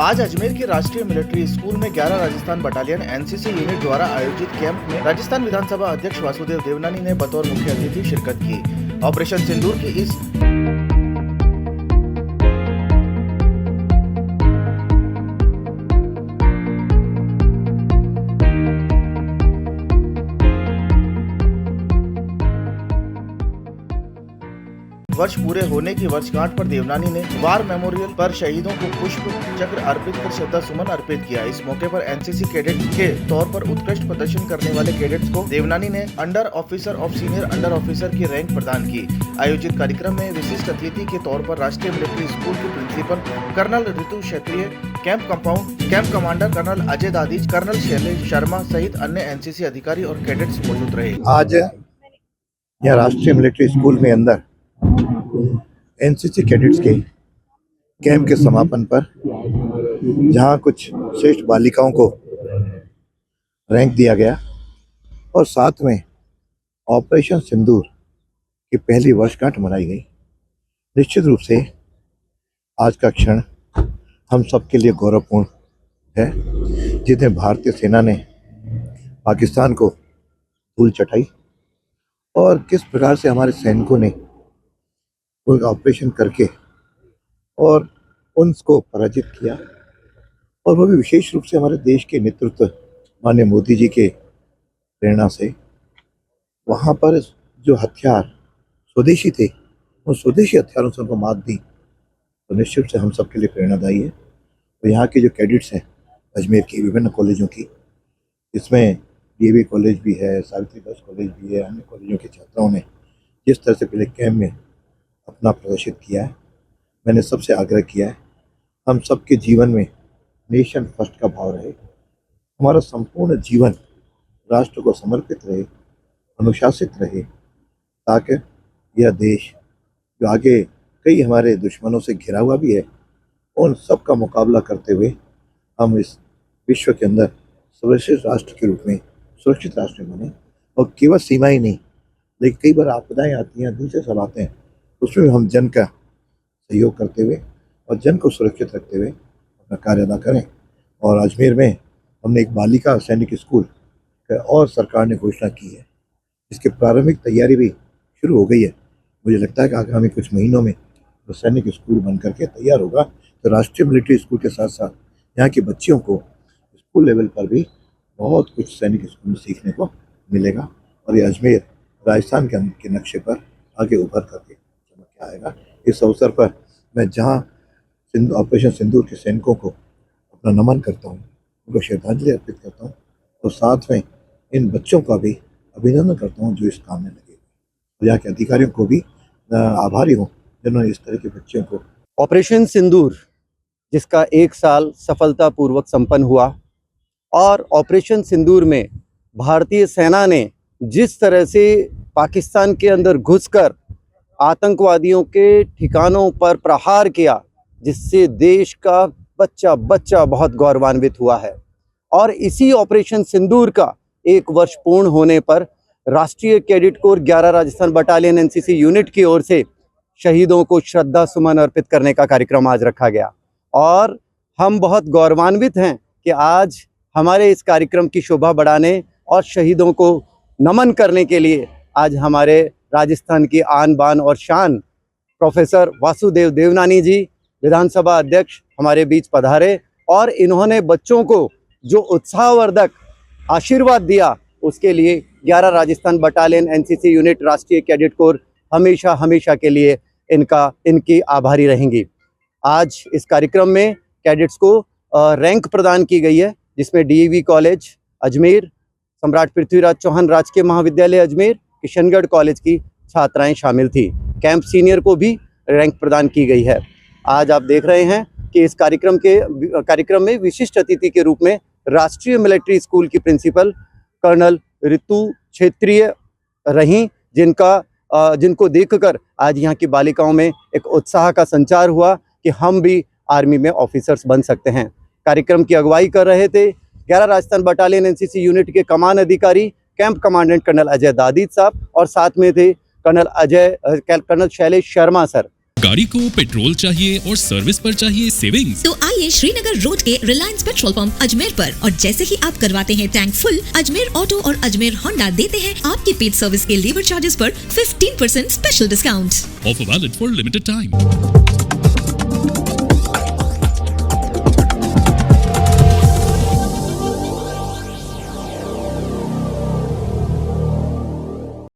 आज अजमेर के राष्ट्रीय मिलिट्री स्कूल में 11 राजस्थान बटालियन एनसीसी यूनिट द्वारा आयोजित कैंप में राजस्थान विधानसभा अध्यक्ष वासुदेव देवनानी ने बतौर मुख्य अतिथि शिरकत की। ऑपरेशन सिंदूर की इस वर्ष पूरे होने की वर्षगांठ पर देवनानी ने वार मेमोरियल पर शहीदों को पुष्प चक्र अर्पित कर श्रद्धा सुमन अर्पित किया। इस मौके पर एनसीसी कैडेट के तौर पर उत्कृष्ट प्रदर्शन करने वाले कैडेट्स को देवनानी ने under officer of senior under officer की रैंक प्रदान की। आयोजित कार्यक्रम में विशिष्ट अतिथि के तौर पर राष्ट्रीय मिलिट्री स्कूल के principal colonel Ritu Kshetriya, camp commander colonel Ajay Dadich, colonel Shailesh Sharma सहित अन्य एनसीसी अधिकारी और कैडेट्स मौजूद रहे। आज यह राष्ट्रीय मिलिट्री स्कूल में अंदर एनसीसी कैडेट्स के कैंप के समापन पर जहां कुछ श्रेष्ठ बालिकाओं को रैंक दिया गया और साथ में ऑपरेशन सिंदूर की पहली वर्षगांठ मनाई गई। निश्चित रूप से आज का क्षण हम सबके लिए गौरवपूर्ण है, जिसमें भारतीय सेना ने पाकिस्तान को धूल चटाई और किस प्रकार से हमारे सैनिकों ने वो ऑपरेशन करके और उनको पराजित किया, और वो भी विशेष रूप से हमारे देश के नेतृत्व माननीय मोदी जी के प्रेरणा से। वहाँ पर जो हथियार स्वदेशी थे, उन स्वदेशी हथियारों से उनको मात दी, तो निश्चित से हम सबके लिए प्रेरणादायी है। तो यहाँ के जो कैडेट्स हैं अजमेर की विभिन्न कॉलेजों की, इसमें डीएवी कॉलेज भी है, सावित्रीबाई कॉलेज भी है, अन्य कॉलेजों के छात्राओं ने जिस तरह से पहले कैंप में अपना प्रदर्शित किया है, मैंने सबसे आग्रह किया है हम सबके जीवन में नेशन फर्स्ट का भाव रहे, हमारा संपूर्ण जीवन राष्ट्र को समर्पित रहे, अनुशासित रहे, ताकि यह देश जो आगे कई हमारे दुश्मनों से घिरा हुआ भी है, उन सब का मुकाबला करते हुए हम इस विश्व के अंदर सर्वश्रेष्ठ राष्ट्र के रूप में सुरक्षित राष्ट्र बने। और केवल सीमा ही नहीं, लेकिन कई बार आपदाएं आती हैं, दूसरे सब आते हैं, उसमें हम जन का सहयोग करते हुए और जन को सुरक्षित रखते हुए अपना कार्य अदा करें। और अजमेर में हमने एक बालिका सैनिक स्कूल और सरकार ने घोषणा की है, इसकी प्रारंभिक तैयारी भी शुरू हो गई है। मुझे लगता है कि आगामी कुछ महीनों में तो सैनिक स्कूल बन करके तैयार होगा, तो राष्ट्रीय मिलिट्री स्कूल के साथ साथ यहाँ की बच्चियों को स्कूल लेवल पर भी बहुत कुछ सैनिक स्कूल में सीखने को मिलेगा। और ये अजमेर राजस्थान के नक्शे पर आगे उभर करके आएगा। इस अवसर पर मैं जहां ऑपरेशन सिंदूर के सैनिकों को अपना नमन करता हूं, उनको श्रद्धांजलि अर्पित करता हूं, और साथ में इन बच्चों का भी अभिनंदन करता हूं जो इस काम में लगे। और यहाँ के अधिकारियों को भी आभारी हूं जिन्होंने इस तरह के बच्चों को। ऑपरेशन सिंदूर जिसका 1 साल सफलतापूर्वक संपन्न हुआ, और ऑपरेशन सिंदूर में भारतीय सेना ने जिस तरह से पाकिस्तान के अंदर घुसकर आतंकवादियों के ठिकानों पर प्रहार किया, जिससे देश का बच्चा बच्चा बहुत गौरवान्वित हुआ है। और इसी ऑपरेशन सिंदूर का 1 वर्ष पूर्ण होने पर राष्ट्रीय cadet corps 11 Rajasthan battalion NCC unit की ओर से शहीदों को श्रद्धा सुमन अर्पित करने का कार्यक्रम आज रखा गया। और हम बहुत गौरवान्वित हैं कि आज हमारे इस कार्यक्रम की शोभा बढ़ाने और शहीदों को नमन करने के लिए आज हमारे राजस्थान की आन बान और शान प्रोफेसर वासुदेव देवनानी जी विधानसभा अध्यक्ष हमारे बीच पधारे, और इन्होंने बच्चों को जो उत्साहवर्धक आशीर्वाद दिया, उसके लिए 11 राजस्थान बटालियन एनसीसी यूनिट राष्ट्रीय कैडेट कोर हमेशा हमेशा के लिए इनकी आभारी रहेंगी। आज इस कार्यक्रम में कैडेट्स को रैंक प्रदान की गई है, जिसमें डीएवी कॉलेज अजमेर, सम्राट पृथ्वीराज चौहान राजकीय महाविद्यालय अजमेर, किशनगढ़ कॉलेज की छात्राएं शामिल थी। कैंप सीनियर को भी रैंक प्रदान की गई है। आज आप देख रहे हैं कि इस कार्यक्रम में विशिष्ट अतिथि के रूप में राष्ट्रीय मिलिट्री स्कूल की प्रिंसिपल कर्नल ऋतु क्षेत्रीय रहीं, जिनको देखकर आज यहाँ की बालिकाओं में एक उत्साह का संचार हुआ कि हम भी आर्मी में ऑफिसर्स बन सकते हैं। कार्यक्रम की अगुवाई कर रहे थे 11 राजस्थान बटालियन एनसीसी यूनिट के कमान अधिकारी कैंप कमांडेंट कर्नल अजय दादीज साहब, और साथ में थे कर्नल शैलेश शर्मा सर। गाड़ी को पेट्रोल चाहिए और सर्विस पर चाहिए सेविंग्स, तो आइए श्रीनगर रोड के रिलायंस पेट्रोल पंप अजमेर पर, और जैसे ही आप करवाते हैं टैंक फुल, अजमेर ऑटो और अजमेर होंडा देते हैं आपकी पेड सर्विस के लेबर चार्जेस पर 15% special discount. Offer valid for limited time.